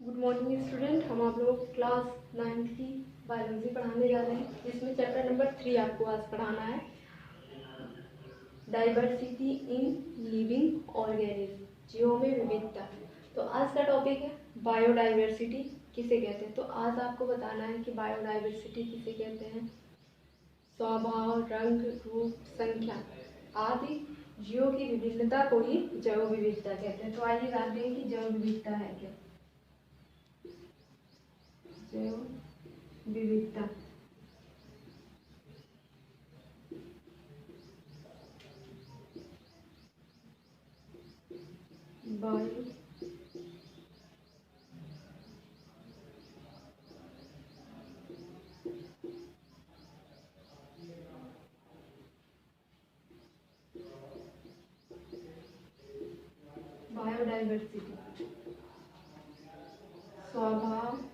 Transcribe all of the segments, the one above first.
Good morning student. हम आप लोग क्लास 9 की बायोलॉजी पढ़ाने जा रहे हैं, जिसमें चैप्टर नंबर 3 आपको आज पढ़ाना है, डाइवर्सिटी इन लिविंग ऑर्गेनिज्म, जीवों में विविधता। तो आज का टॉपिक है बायोडाइवर्सिटी किसे कहते हैं। तो आज आपको बताना है कि बायोडाइवर्सिटी किसे कहते हैं। स्वभाव, रंग, रूप, संख्या आदि जीवों की विभिन्नता को ही जैव विविधता कहते हैं। तो आइए जानते हैं कि जैव विविधता है क्या। जैव विविधता बायो बायोडाइवर्सिटी स्वभाव,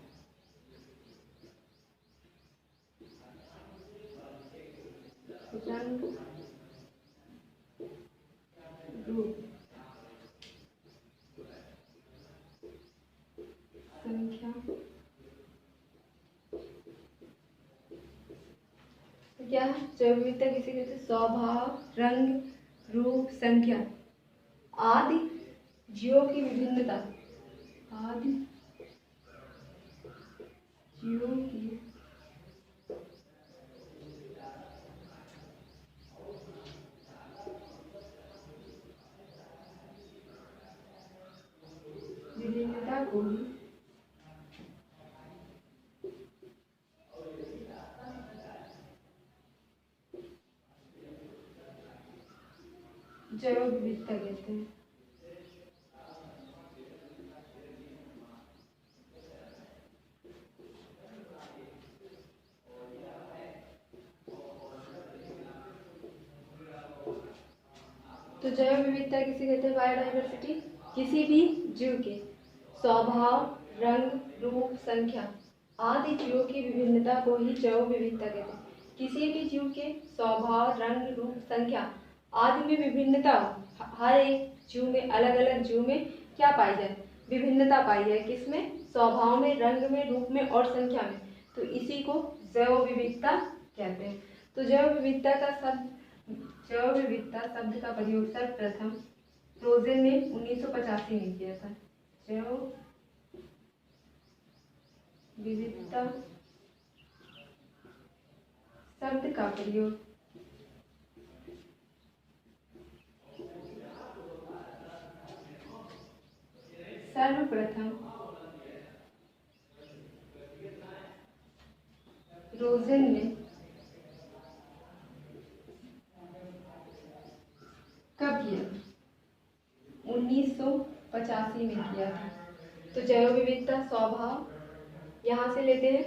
रंग, रूप, संख्या। तो क्या है जैव विविधता किसे कहते हैं। स्वभाव, रंग, रूप, संख्या आदि जीवों की विभिन्नता, आदि जीवों की विभिन्नता को ही जैव विविधता कहते हैं। तो जैव विविधता किसे कहते हैं। बायोडाइवर्सिटी किसी भी जीव के स्वभाव, रंग, रूप, संख्या आदि जीवों की विभिन्नता को ही जैव विविधता कहते हैं। किसी भी जीव के स्वभाव, रंग, रूप, संख्या आदि में विभिन्नता, हर एक जीव में, अलग अलग जीव में क्या पाई जाए, विभिन्नता पाई जाए। किसमें, स्वभाव में, रंग में, रूप में और संख्या में। तो इसी को जैव विविधता कहते हैं। तो जैव विविधता शब्द का प्रयोग सर्वप्रथम रोजेन ने 1985 में किया था। जैव विविधता शब्द का प्रयोग सर्वप्रथम रोजेन ने कब किया, 1985 में किया था। तो जैव विविधता स्वभाव, यहाँ से लेते हैं।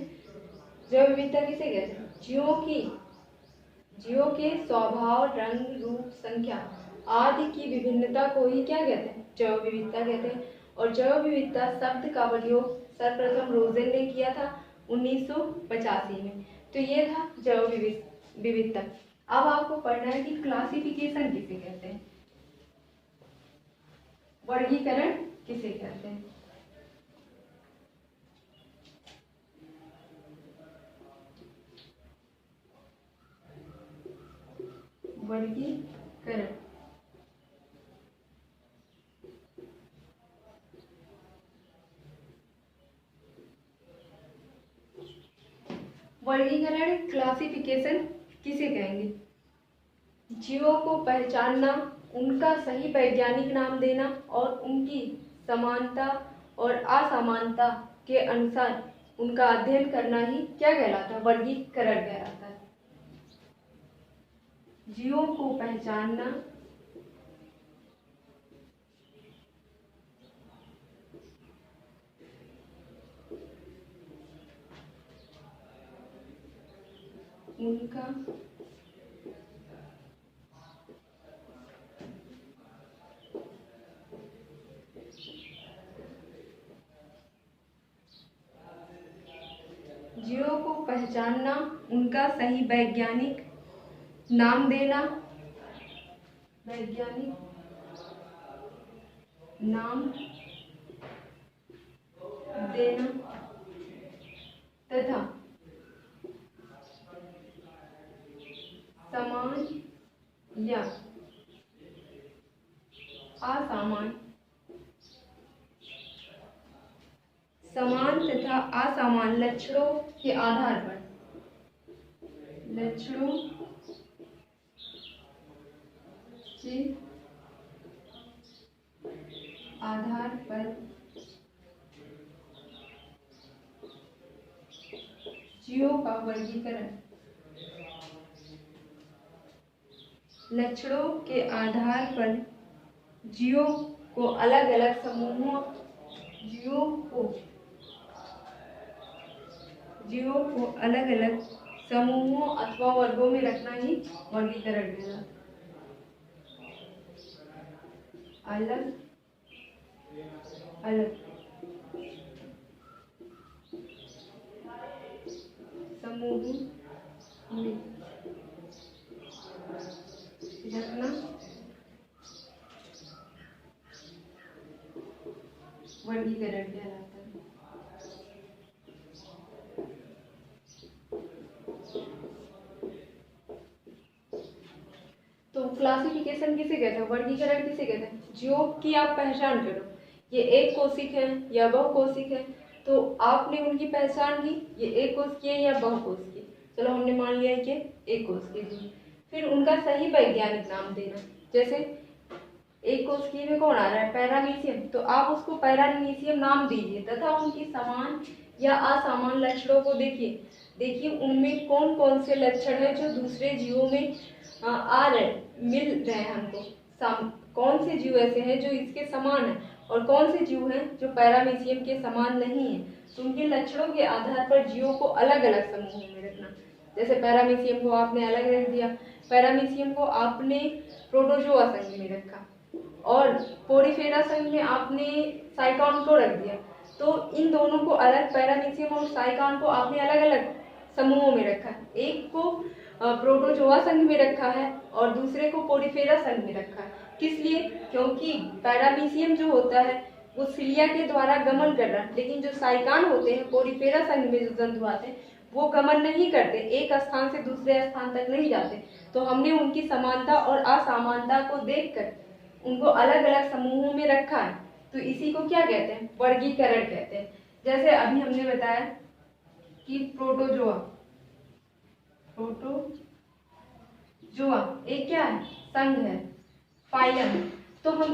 जैव विविधता किसे कहते हैं। जीवों के स्वभाव, रंग, रूप, संख्या आदि की विभिन्नता को ही क्या कहते हैं, जैव विविधता कहते हैं। और जैव विविधता शब्द का प्रयोग सर्वप्रथम रोजेन ने किया था 1985 में। तो ये था जैव विविधता। अब आपको पढ़ना है कि क्लासिफिकेशन किसे कहते हैं, वर्गीकरण किसे कहते हैं। वर्गीकरण क्लासिफिकेशन किसे कहेंगे। जीवों को पहचानना, उनका सही वैज्ञानिक नाम देना और उनकी समानता और असमानता के अनुसार उनका अध्ययन करना ही क्या कहलाता है, वर्गीकरण कहलाता है। जीवों को पहचानना, उनका जीवों को पहचानना, उनका सही वैज्ञानिक नाम देना, वैज्ञानिक नाम समान तथा असमान लक्षणों के आधार पर जीवों का वर्गीकरण। लक्षणों के आधार पर जीवों को अलग अलग समूहों अलग अलग समूहों अथवा वर्गों में रखना ही वर्गीकरण कहलाता है। अलग अलग समूहों में रखना वर्गीकरण कहलाता है। तो क्लासिफिकेशन किसे कहते हैं, वर्गीकरण किसे कहते हैं? जीव की आप पहचान करो, ये एक कोशिक है या बहुकोशिक है, तो आपने उनकी पहचान की, ये एक कोशिकीय है या बहुकोशिकीय। चलो हमने मान लिया कि एक कोशिकीय जीव। फिर उनका सही वैज्ञानिक नाम देना। जैसे एक कोशिकीय में कौन आ रहा है, पैरामीशियम, तो आप उसको पैरामीशियम नाम दीजिए तथा उनकी समान या असमान लक्षणों को देखिए उनमें कौन कौन से लक्षण है जो दूसरे जीवों में आ रहे मिल रहे हैं हमको। कौन से जीव ऐसे हैं जो इसके समान है और कौन से जीव हैं जो पैरामीशियम के समान नहीं है। तो उनके लक्षणों के आधार पर जीवों को अलग अलग समूहों में रखना। जैसे पैरामीशियम को आपने अलग रख दिया, पैरामीशियम को आपने प्रोटोजोआ संघ में रखा और पोरीफेरा संघ में आपने साइकॉन को रख दिया। तो इन दोनों को अलग, पैरामीशियम और साइकॉन को आपने अलग अलग समूहों में रखा। एक को प्रोटोजोआ संघ में रखा है और दूसरे को पोरीफेरा संघ में रखा है। किस लिए? क्योंकि पैरामीशियम जो होता है वो सिलिया के द्वारा गमन कर रहा है, लेकिन जो साइकान होते हैं पोरीफेरा संघ में जो जंतु आते हैं वो गमन नहीं करते, एक स्थान से दूसरे स्थान तक नहीं जाते। तो हमने उनकी समानता और असमानता को देखकर उनको अलग अलग समूहों में रखा है। तो इसी को क्या कहते हैं, वर्गीकरण कहते हैं। जैसे अभी हमने बताया कि प्रोटोजोआ एक क्या है, संघ है, फाइलम है। तो हम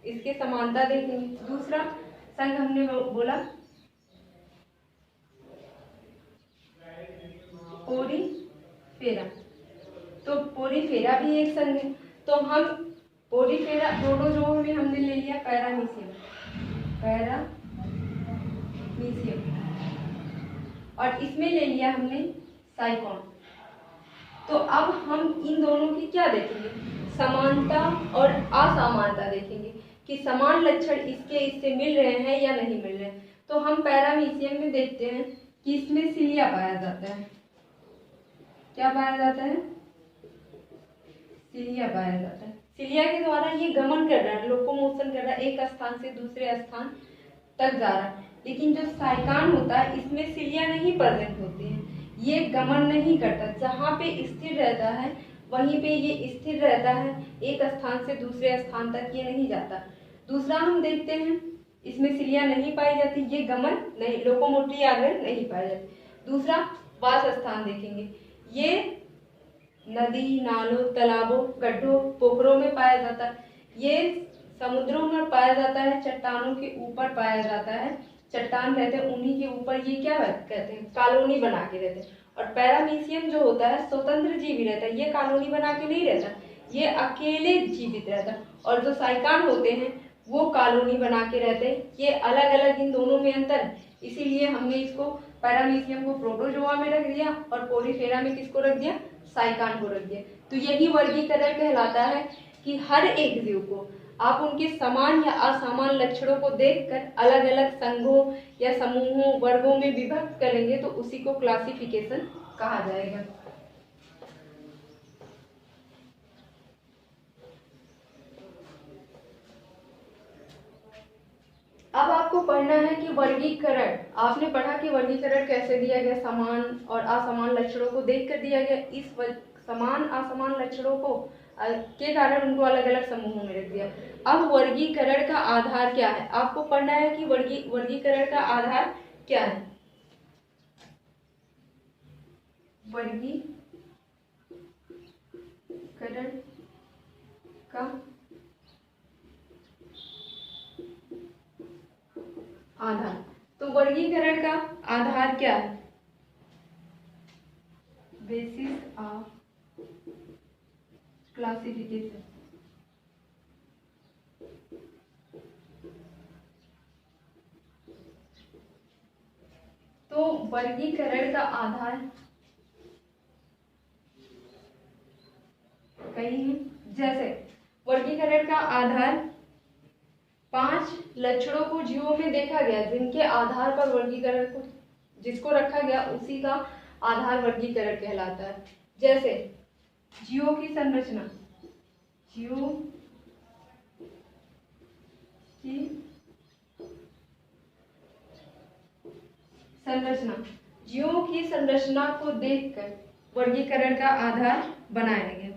इसके समानता देखेंगे। दूसरा संघ हमने बोला पोरीफेरा, तो पोरीफेरा भी एक संघ है। तो हम पोरीफेरा, प्रोटोजोआ में हमने ले लिया पैरामीशियम और इसमें ले लिया हमने साइकॉन। तो अब हम इन दोनों की क्या देखेंगे, समानता और असमानता देखेंगे कि समान लक्षण इससे मिल रहे हैं या नहीं मिल रहे हैं। तो हम पैरामीशियम में देखते हैं कि इसमें सिलिया पाया जाता है। क्या पाया जाता है? सिलिया पाया जाता है। सिलिया के द्वारा ये गमन कर रहा है, लोकोमोशन कर रहा है, एक स्थान से दूसरे स्थान तक जा रहा है। लेकिन जो साइकान होता है इसमें सिलिया नहीं प्रेजेंट होती है, ये गमन नहीं करता, जहाँ पे स्थिर रहता है वहीं पे ये स्थिर रहता है, एक स्थान से दूसरे स्थान तक ये नहीं जाता। दूसरा हम देखते हैं इसमें सिलिया नहीं पाई जाती, ये गमन नहीं, लोकोमोटरी आग्रह नहीं पाई जाती। दूसरा वास स्थान देखेंगे, ये नदी, नालों, तालाबों, गड्ढों, पोखरों में पाया जाता है, ये समुद्रों में पाया जाता है, चट्टानों के ऊपर पाया जाता है, चट्टान रहते हैं उन्हीं के ऊपर ये क्या कहते हैं, कॉलोनी बना के रहते हैं। और पैरामीशियम जो होता है स्वतंत्र जीवी रहता है, ये कॉलोनी बना के नहीं रहता, ये अकेले जीवित रहता है। और जो साइकान होते हैं वो कॉलोनी बना के रहते हैं, ये अलग अलग, इन दोनों में अंतर है। इसीलिए हमने इसको पैरामीशियम को प्रोटोजोआ में रख दिया और पोरीफेरा में किसको रख दिया, साइकान को रख दिया। तो यही वर्गीकरण कहलाता है कि हर एक जीव को आप उनके समान या असमान लक्षणों को देखकर अलग अलग संघों या समूहों, वर्गों में विभक्त करेंगे तो उसी को क्लासिफिकेशन कहा जाएगा। अब आपको पढ़ना है कि वर्गीकरण, आपने पढ़ा कि वर्गीकरण कैसे दिया गया, समान और असमान लक्षणों को देखकर दिया गया। इस समान असमान लक्षणों को के कारण उनको अलग अलग समूहों में रख दिया। अब वर्गीकरण का आधार क्या है, आपको पढ़ना है कि वर्गीकरण का आधार क्या है। वर्गीकरण का आधार, तो वर्गीकरण का आधार क्या है, बेसिस ऑफ क्लासिफिकेशन। तो वर्गीकरण का आधार कई है, जैसे वर्गीकरण का आधार 5 लक्षणों को जीवों में देखा गया जिनके आधार पर वर्गीकरण को जिसको रखा गया उसी का आधार वर्गीकरण कहलाता है। जैसे जीवों की संरचना, जीवों की संरचना, जीवों की संरचना को देखकर वर्गीकरण का आधार बनाया गया।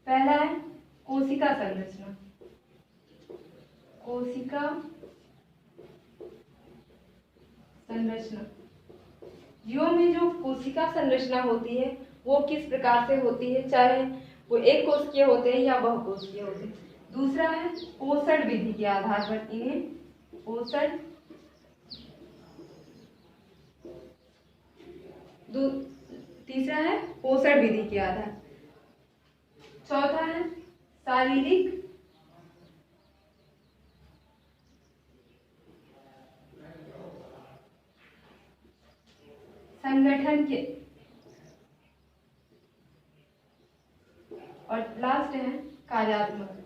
पहला है कोशिका संरचना। कोशिका संरचना, जीवों में जो कोशिका संरचना होती है वो किस प्रकार से होती है, चाहे वो एक कोशिकीय होते हैं या बहुकोशिकीय होते हैं। दूसरा है पोषण विधि के आधार पर इन्हें पोषण, तीसरा है पोषण विधि के आधार, चौथा है शारीरिक संगठन के, और लास्ट है कार्यात्मक।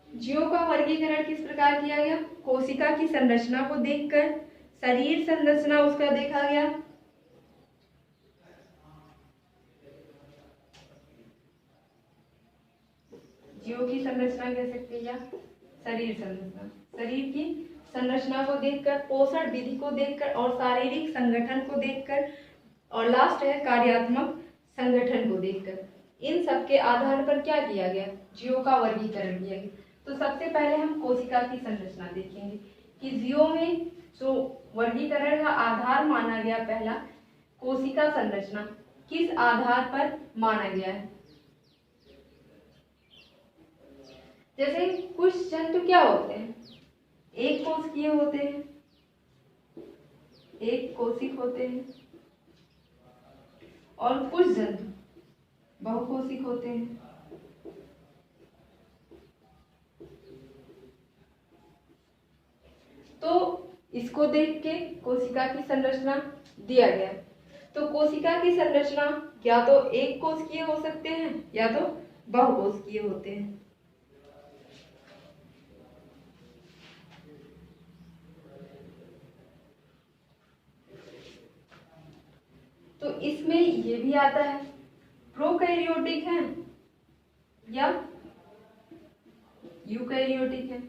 जीवों का वर्गीकरण किस प्रकार किया गया, कोशिका की संरचना को देखकर, शरीर संरचना उसका देखा गया, जीवों की संरचना कह सकते हैं या शरीर संरचना, शरीर की संरचना को देखकर, पोषण विधि को देखकर और शारीरिक संगठन को देखकर, और लास्ट है कार्यात्मक संगठन को देखकर। इन सब के आधार पर क्या किया गया, जीवों का वर्गीकरण किया गया। तो सबसे पहले हम कोशिका की संरचना देखेंगे कि जीवों में जो वर्गीकरण का आधार माना गया पहला कोशिका संरचना किस आधार पर माना गया है। जैसे कुछ जंतु क्या होते हैं, एक कोशिकीय होते हैं, एक कोशिक होते हैं, और कुछ जंतु बहुकोशिक होते हैं। तो इसको देख के कोशिका की संरचना दिया गया। तो कोशिका की संरचना या तो एक कोशिकीय हो सकते हैं या तो बहुकोशिकीय होते हैं। तो इसमें ये भी आता है प्रोकैरियोटिक है या यूकैरियोटिक है।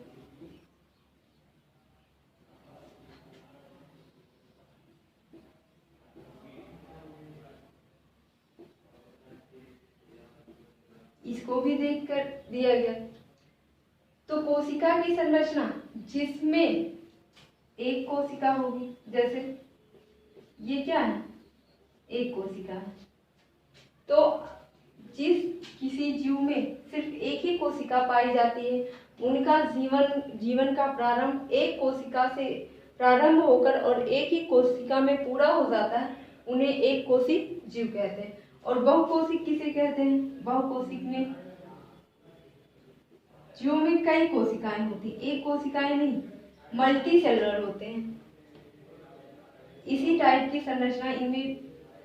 इसको भी देखकर दिया गया। तो कोशिका की संरचना जिसमें एक कोशिका होगी, जैसे ये क्या है, एक कोशिका है। तो जिस किसी जीव में सिर्फ एक ही कोशिका पाई जाती है, उनका जीवन का प्रारंभ एक कोशिका से प्रारंभ होकर और एक ही कोशिका में पूरा हो जाता है, उन्हें एक कोशिक जीव कहते हैं। और बहुकोशिक किसे कहते हैं, बहुकोशिक में जीवों में कई कोशिकाएं होती, एक कोशिकाएं नहीं, मल्टी सेलुलर होते हैं। इसी टाइप की संरचना इनमें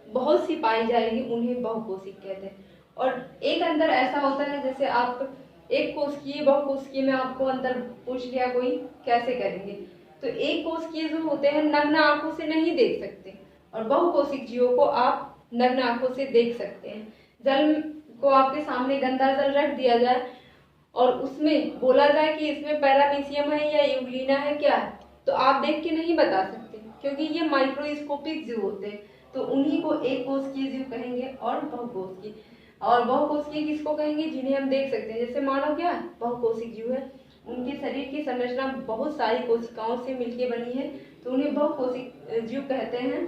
बहुत सी पाई जाएगी, उन्हें बहुकोशिक कहते हैं। और एक अंतर ऐसा होता है, जैसे आप एक कोशिकीय बहुकोशिकीय में आपको अंतर पूछ लिया कोई, कैसे करेंगे। तो एक कोशिकीय जो होते हैं नग्न आंखों से नहीं देख सकते, और बहुकोशिक जीवों को आप नग्न आंखों से देख सकते हैं। जल को आपके सामने गंदा जल रख दिया जाए और उसमें बोला जाए कि इसमें पैरामीशियम है या यूग्लिना है, क्या है, तो आप देख के नहीं बता सकते, क्योंकि ये माइक्रोस्कोपिक जीव होते हैं, तो उन्हीं को एक कोशिकीय जीव कहेंगे। और बहुकोशिकीय किसको कहेंगे? जिन्हें हम देख सकते हैं। जैसे मानव क्या है? बहुकोशिक जीव है। उनके शरीर की संरचना बहुत सारी कोशिकाओं से मिलकर बनी है, तो उन्हें बहुकोशिक जीव कहते हैं।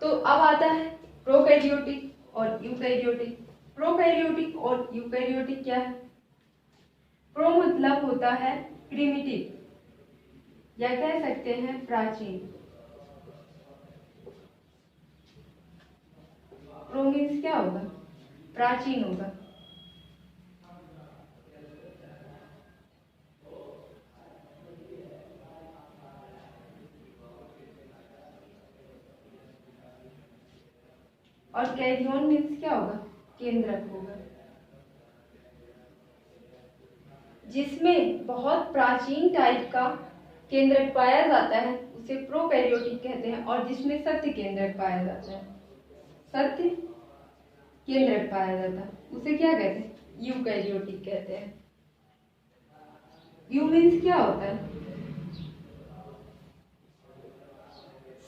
तो अब आता है प्रोकैरियोटिक और यूकैरियोटिक। प्रोकैरियोटिक और यूकैरियोटिक क्या है? प्रो मतलब होता है प्रिमिटिव, या कह सकते हैं प्राचीन। प्रो मीन्स क्या होगा? प्राचीन होगा। और कैरियन मीन्स क्या होगा? केंद्रक होगा। जिसमें बहुत प्राचीन टाइप का केंद्रक पाया जाता है उसे प्रोकैरियोटिक कहते हैं, और जिसमें सत्य केंद्रक पाया जाता है, सत्य केंद्रक पाया जाता है, उसे क्या कहते हैं? यूकैरियोटिक कहते हैं। यू मीन्स क्या होता है?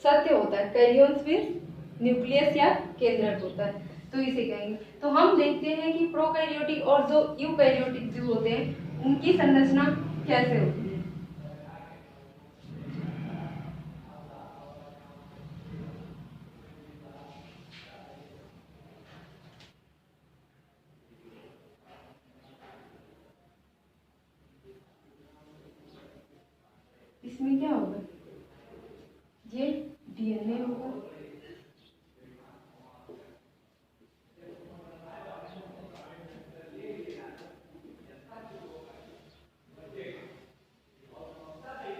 सत्य होता है। कैरियंस मीन्स न्यूक्लियस या केंद्रक होता है, तो इसे कहेंगे। तो हम देखते हैं कि प्रोकैरियोटिक और जो यूकैरियोटिक जीव होते हैं उनकी संरचना कैसे होती है। इसमें क्या होगा? ये डीएनए होगा।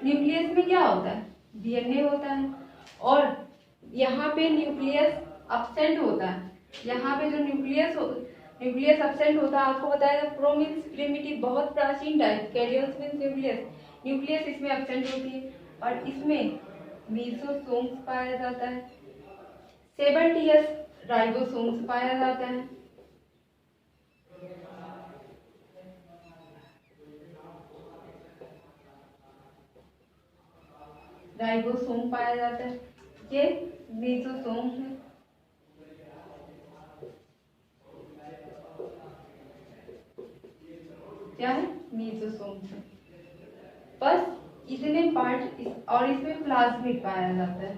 न्यूक्लियस में क्या होता है? डीएनए होता है, और यहाँ पे न्यूक्लियस अब्सेंट होता है। यहाँ पे जो न्यूक्लियस अब्सेंट होता है, आपको बताया प्रो मीन्स प्रिमिटिव, बहुत प्राचीन टाइप, कैरियंस मीन्स न्यूक्लियस इसमें अब्सेंट होती है, और इसमें मीसोसोम्स पाया जाता है, 70s राइबोसोम्स पाया जाता है। राइबोसोम पाया जाता है, ये मीसोसोम है। क्या है? मीसोसोम है। बस इतने पार्ट और इसमें प्लाज्मिड पाया जाता है।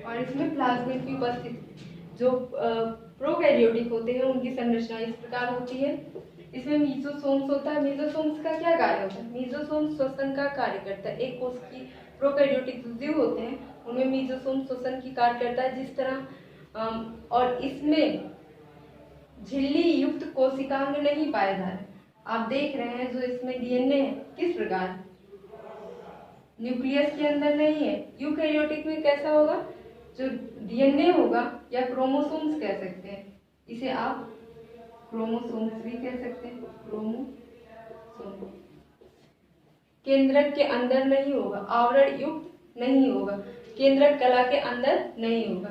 और इसमें प्लाज्मिड की उपस्थिति, जो प्रोकैरियोटिक होते हैं उनकी संरचना इस प्रकार होती है। इसमें मीसोसोम्स होता है। मीसोसोम्स का क्या कार्य होता है? मीसोसोम्स श्वसन का कार्य करता है। एक कोश की प्रोकैरियोटिक जीव होते हैं उनमें मीसोसोम श्वसन की कार्य करता है, जिस तरह और इसमें झिल्ली युक्त कोशिकांग नहीं पाए जा रहे। आप देख रहे हैं जो इसमें डीएनए है किस प्रकार न्यूक्लियस के अंदर नहीं है। यूकैरियोटिक में कैसा होगा? जो डीएनए होगा, या क्रोमोसोम्स कह सकते हैं, इसे आप क्रोमोसोम्स भी कह सकते हैं। क्रोमोसोम केंद्रक के अंदर नहीं होगा, आवरण युक्त नहीं होगा, केंद्रक कला के अंदर नहीं होगा।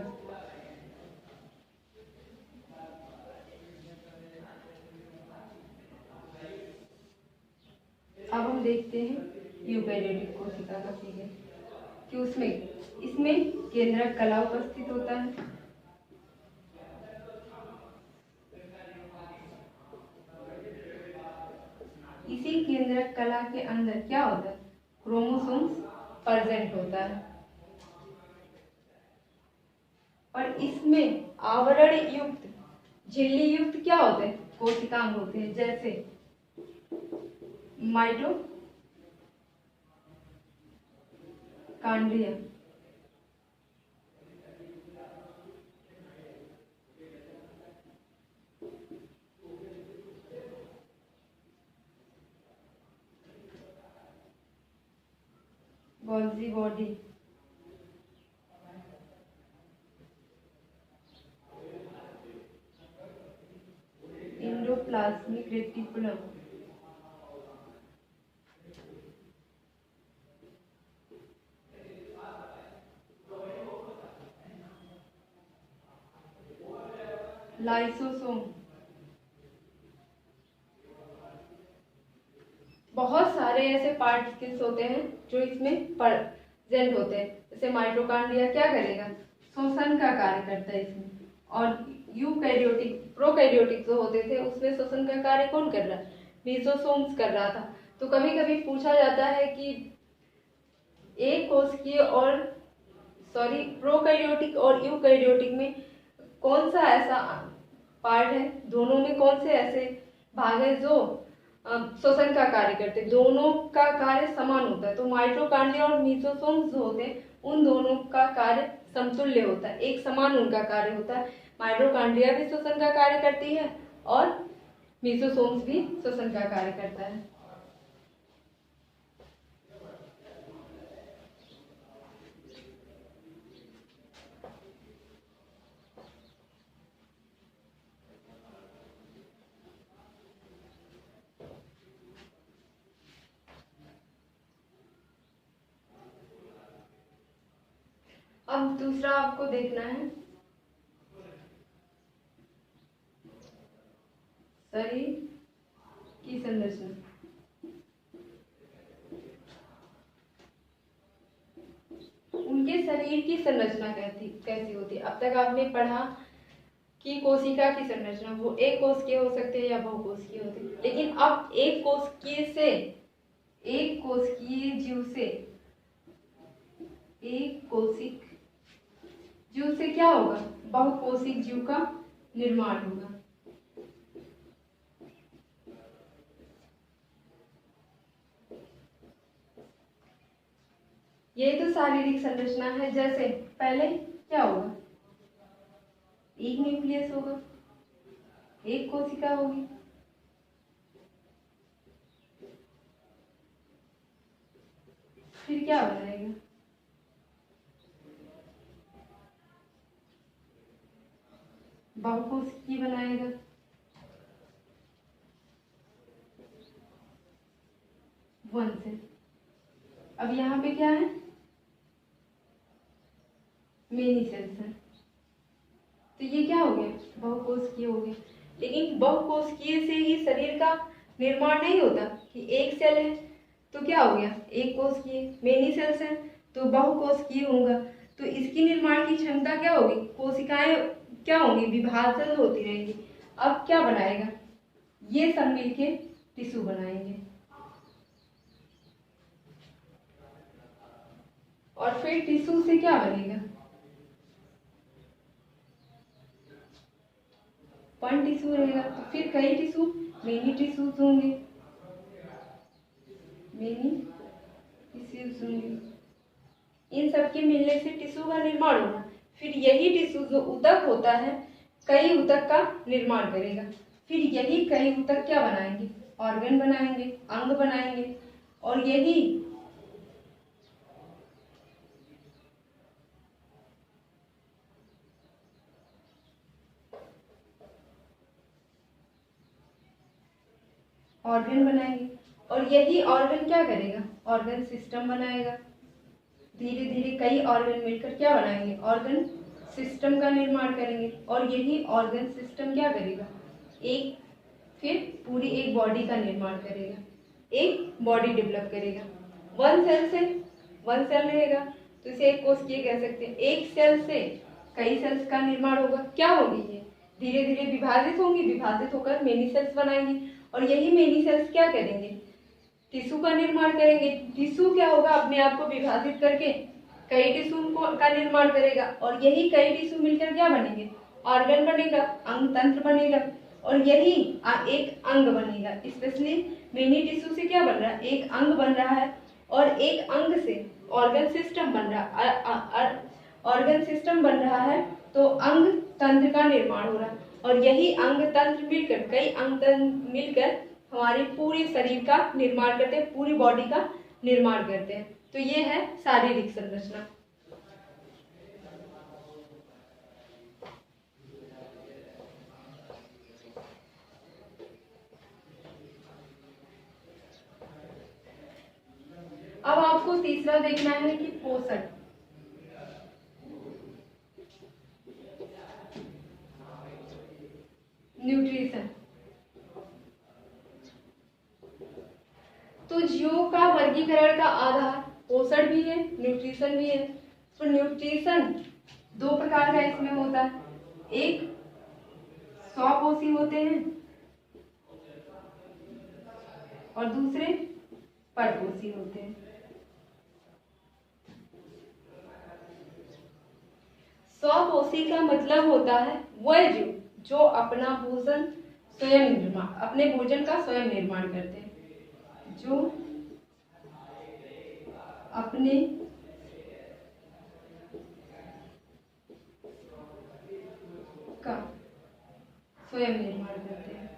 अब हम देखते हैं यूकैरियोटिक कोशिका का फिगर, कि इसमें केंद्रक कला उपस्थित होता है। इसी केंद्रक कला के अंदर क्या होता है? क्रोमोसोम्स प्रेजेंट होता है, और इसमें आवरण युक्त झिल्ली युक्त क्या होते हैं? कोशिकांग होते हैं, जैसे mitochondria, Golgi body, endoplasmic reticulum, lysosome, सारे ऐसे पार्टिकल्स होते हैं जो इसमें प्रेजेंट होते हैं। जैसे माइटोकॉन्ड्रिया क्या करेगा, शोषण का कार्य करता है इसमें, और यूकैरियोटिक प्रोकैरियोटिक जो होते थे उसमें शोषण का कार्य कौन कर रहा है, मेसोसोम्स कर रहा था। तो कभी कभी पूछा जाता है कि एक कोशिकीय और प्रोकैरियोटिक और यूकैरियोटिक में कौन सा ऐसा पार्ट है, दोनों में कौन से ऐसे भाग है जो शोषण का कार्य करते हैं, दोनों का कार्य समान होता है। तो माइटोकॉन्ड्रिया और मेसोसोम्स जो होते हैं उन दोनों का कार्य समतुल्य होता है, एक समान उनका कार्य होता है। माइटोकॉन्ड्रिया भी शोषण का कार्य करती है और मेसोसोम्स भी शोषण का कार्य करता है। अब दूसरा आपको देखना है शरीर की संरचना। उनके शरीर की संरचना कैसी होती है। अब तक आपने पढ़ा कि कोशिका की संरचना वो एक कोशिकीय हो सकते हैं या बहुकोशिकीय होते हैं, लेकिन अब एक कोशिकीय जीव से एक कोशिक जीव से क्या होगा, बहुकोशिक जीव का निर्माण होगा। ये तो शारीरिक संरचना है। जैसे पहले क्या होगा, एक न्यूक्लियस होगा, एक कोशिका होगी, फिर क्या बनाएगा, बहुकोशिकीय बनाएगा, वन से। अब यहाँ पे क्या है, मेनी सेल्स है, तो ये क्या हो गया, बहुकोशिकीय हो गया। लेकिन बहुकोशिकीय से ही शरीर का निर्माण नहीं होता कि एक सेल है तो क्या हो गया, एक कोशिकीय, मेनी सेल्स है तो बहुकोशिकीय होगा। तो इसकी निर्माण की क्षमता क्या होगी, कोशिकाएं क्या होंगी, विभाजन होती रहेंगी। अब क्या बनाएगा, ये सब मिलके टिश्यू बनाएंगे, और फिर टिश्यू से क्या बनेगा, वन टिश्यू रहेगा। तो फिर कई टिश्यू, मेनी टिश्यूज होंगे, मेनी टिश्यूज होंगे। इन सब के मिलने से टिश्यू का निर्माण होगा। फिर यही टिश्यू जो ऊतक होता है कई ऊतक का निर्माण करेगा। फिर यही कई ऊतक क्या बनाएंगे, ऑर्गन बनाएंगे, अंग बनाएंगे, और यही ऑर्गन बनाएंगे, और यही ऑर्गन क्या करेगा, ऑर्गन सिस्टम बनाएगा। धीरे धीरे कई ऑर्गन मिलकर क्या बनाएंगे, ऑर्गन सिस्टम का निर्माण करेंगे, और यही ऑर्गन सिस्टम क्या करेगा, एक फिर पूरी एक बॉडी का निर्माण करेगा, एक बॉडी डेवलप करेगा। वन सेल रहेगा तो इसे एक कोशिकीय कह सकते हैं। एक सेल से कई सेल्स का निर्माण होगा, क्या होगी ये, धीरे धीरे विभाजित होंगी, विभाजित होकर मेनी सेल्स बनाएंगी, और यही मेनी सेल्स क्या करेंगे, टिश्यू का निर्माण करेंगे। टिश्यू क्या होगा, अपने आप को विभाजित करके कई टिश्यू का निर्माण करेगा, और यही कई टिश्यू मिलकर क्या बनेंगे, ऑर्गन बनेगा, अंग तंत्र बनेगा, और यही एक अंग बनेगा। स्पेशली मेनी टिश्यू से क्या बन रहा है, एक अंग बन रहा है, और एक अंग से ऑर्गन सिस्टम बन रहा, ऑर्गन सिस्टम बन रहा है तो अंग तंत्र का निर्माण हो रहा है, और यही अंग तंत्र मिलकर कई अंग तंत्र मिलकर हमारे पूरे शरीर का निर्माण करते हैं, पूरी बॉडी का निर्माण करते हैं। तो ये है शारीरिक संरचना। अब आपको तीसरा देखना है कि पोषण। न्यूट्रिशन। तो जीवों का वर्गीकरण का आधार पोषण भी है, न्यूट्रिशन भी है। तो न्यूट्रिशन दो प्रकार का इसमें होता है, एक स्वपोषी होते हैं और दूसरे परपोषी होते हैं। स्वपोषी का मतलब होता है वह जीव जो अपना भोजन अपने भोजन का स्वयं निर्माण करते हैं, जो अपने का स्वयं निर्माण करते हैं।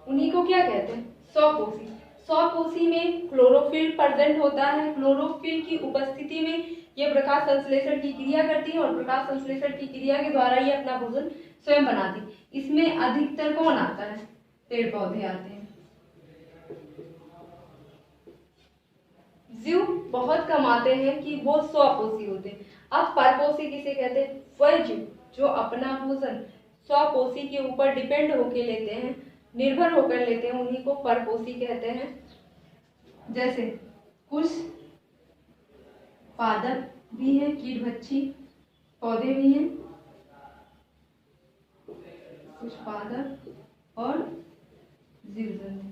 उन्हीं को क्या कहते हैं? स्वपोषी। स्वपोषी में क्लोरोफिल प्रेजेंट होता है। क्लोरोफिल की उपस्थिति में यह प्रकाश संश्लेषण की क्रिया करती है और प्रकाश संश्लेषण की क्रिया के द्वारा ये अपना भोजन स्वयं बनाती है। इसमें अधिकतर कौन आता है? पेड़ पौधे आते हैं। जीव बहुत कम आते हैं कि वो स्वपोषी होते हैं। अब परपोषी किसे कहते हैं? वह जीव जो अपना भोजन स्वपोषी के ऊपर डिपेंड होके लेते हैं, निर्भर होकर लेते हैं, उन्हीं को परपोषी कहते हैं। जैसे कुछ पादप भी हैं, कीटभक्षी पौधे भी हैं, कुछ पादप और जीव जंतु।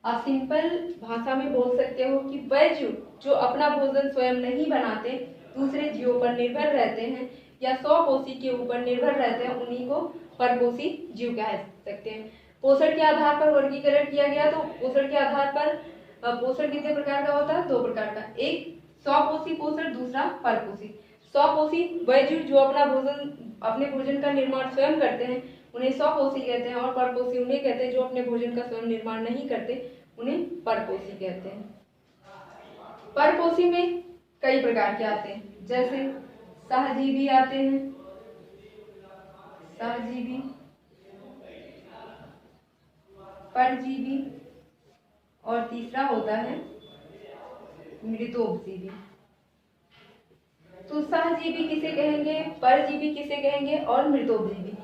आप सिंपल भाषा में बोल सकते हो कि वह जीव जो अपना भोजन स्वयं नहीं बनाते, दूसरे जीवों पर निर्भर रहते हैं या स्वपोषी के ऊपर निर्भर रहते हैं, उन्हीं को परपोषी जीव कह सकते हैं। पोषण के आधार पर वर्गीकरण किया गया। तो पोषण के आधार पर पोषण कितने प्रकार का होता है? दो प्रकार का, एक स्वपोषी पोषण, दूसरा परपोषी। स्वपोषी वह जीव जो अपने भोजन का निर्माण स्वयं करते हैं, उन्हें स्वपोषी कहते हैं, और परपोषी उन्हें कहते हैं जो अपने भोजन का स्वयं निर्माण नहीं करते, उन्हें परपोषी कहते हैं। परपोषी में कई प्रकार के आते हैं, जैसे सहजीवी आते हैं, सहजीवी, परजीवी और तीसरा होता है मृतोपजीवी। तो सहजीवी किसे कहेंगे, परजीवी किसे कहेंगे और मृतोपजीवी।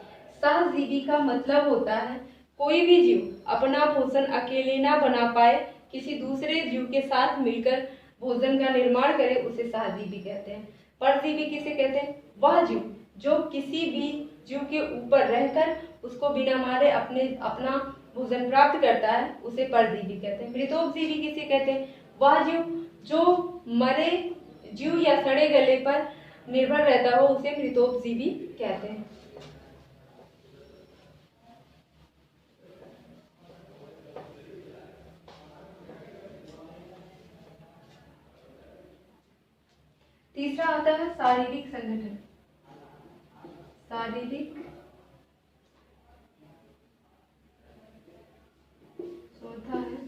सहजीवी का मतलब होता है कोई भी जीव अपना भोजन अकेले ना बना पाए, किसी दूसरे जीव के साथ मिलकर भोजन का निर्माण करे, उसे सहजीवी कहते हैं। परजीवी किसे कहते हैं? वह जीव जो किसी भी जीव के ऊपर रहकर उसको बिना मारे अपना भोजन प्राप्त करता है, उसे परजीवी कहते हैं। मृतोपजीवी किसे कहते हैं? वह जीव जो मरे जीव या सड़े गले पर निर्भर रहता हो, उसे मृतोपजीवी कहते हैं। तीसरा आता है शारीरिक संगठन। शारीरिक चौथा है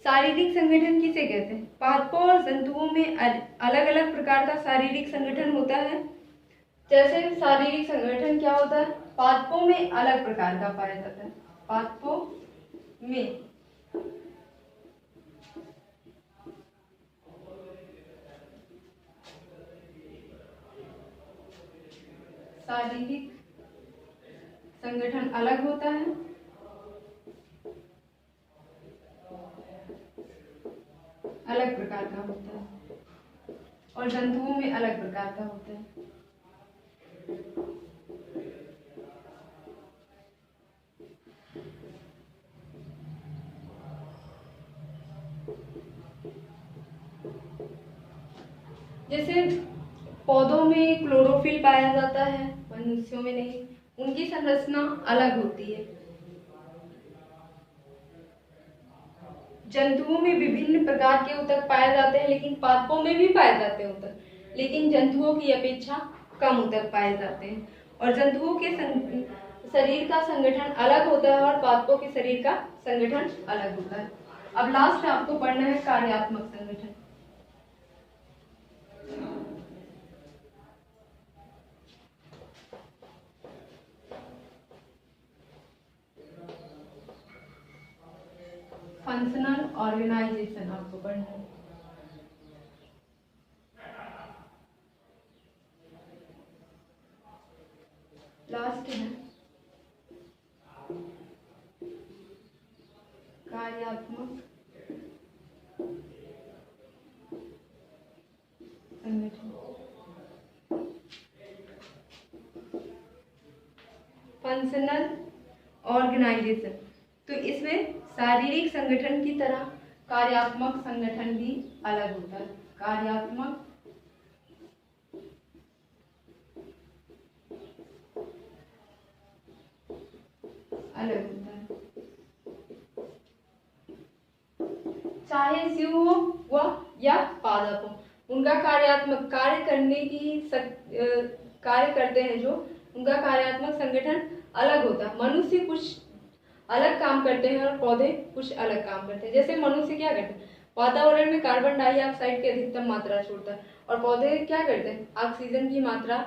शारीरिक संगठन किसे कहते हैं? पादपों और जंतुओं में अलग अलग प्रकार का शारीरिक संगठन होता है। जैसे शारीरिक संगठन क्या होता है? पादपों में अलग प्रकार का पाया जाता है। पादपों में शारीरिक संगठन अलग होता है, अलग प्रकार का होता है, और जंतुओं में अलग प्रकार का होता है। जैसे पौधों में क्लोरोफिल पाया जाता है, मनुष्यों में नहीं, उनकी संरचना अलग होती है। जंतुओं में विभिन्न प्रकार के ऊतक पाए जाते हैं, लेकिन पादपों में भी पाए जाते हैं ऊतक, लेकिन जंतुओं की अपेक्षा कम ऊतक पाए जाते हैं। और जंतुओं के शरीर का संगठन अलग होता है और पादपों के शरीर का संगठन अलग होता है। अब लास्ट आपको पढ़ना है कार्यात्मक संगठन। फंक्शनल ऑर्गेनाइजेशन आपको पढ़ना है। संगठन। फंक्शनल ऑर्गेनाइजेशन, तो इसमें शारीरिक संगठन की तरह कार्यात्मक संगठन भी अलग होता है। कार्यात्मक अलग होता है। चाहे जीव हो या पादप हो, उनका कार्यात्मक कार्य करने की कार्य करते हैं जो, उनका कार्यात्मक संगठन अलग होता है। मनुष्य कुछ अलग काम करते हैं और पौधे कुछ अलग काम करते हैं। जैसे मनुष्य क्या करते हैं, वातावरण में कार्बन डाइऑक्साइड की अधिकतम मात्रा छोड़ता है, और पौधे क्या करते हैं, ऑक्सीजन की मात्रा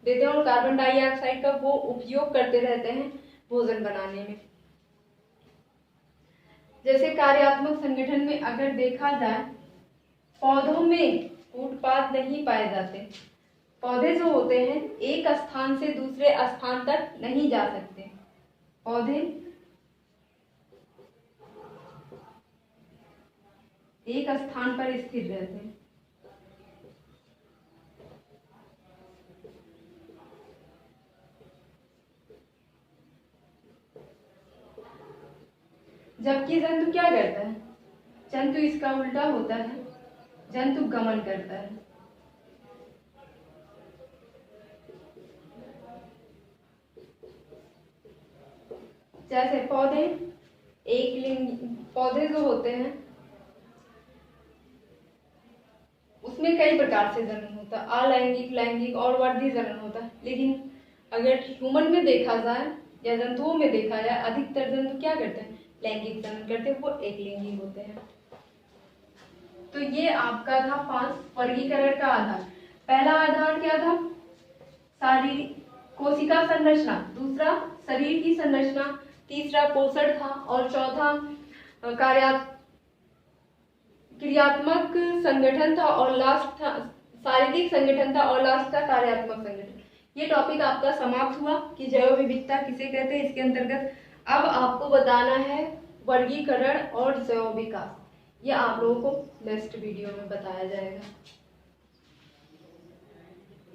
देते हैं और कार्बन डाइऑक्साइड का वो उपयोग करते रहते हैं भोजन बनाने में। जैसे कार्यात्मक संगठन में अगर देखा जाए, पौधों में उत्पाद नहीं पाए जाते। पौधे जो होते हैं एक स्थान से दूसरे स्थान तक नहीं जा सकते। पौधे एक स्थान पर स्थिर रहते हैं। जबकि जंतु क्या करता है, जंतु इसका उल्टा होता है, जंतु गमन करता है। जैसे पौधे एक लिंग, पौधे जो होते हैं उसमें कई प्रकार से जनन होता है, अलैंगिक, लैंगिक और वर्धी जनन होता है। लेकिन अगर ह्यूमन में देखा जाए या जंतुओं में देखा जाए, अधिकतर जंतु क्या करते हैं, लैंगिक जनन करते हैं, वो एक लिंगी होते हैं। तो ये आपका था 5 वर्गीकरण का आधार। पहला आधार क्या था, शारीरिक कोशिका संरचना, दूसरा शरीर की संरचना, तीसरा पोषण था, और चौथा क्रियात्मक संगठन था, और लास्ट था शारीरिक संगठन था, और लास्ट था कार्यात्मक संगठन। ये टॉपिक आपका समाप्त हुआ कि जैव विविधता किसे कहते हैं। इसके अंतर्गत अब आपको बताना है वर्गीकरण और जैव विकास। ये आप लोगों को नेक्स्ट वीडियो में बताया जाएगा।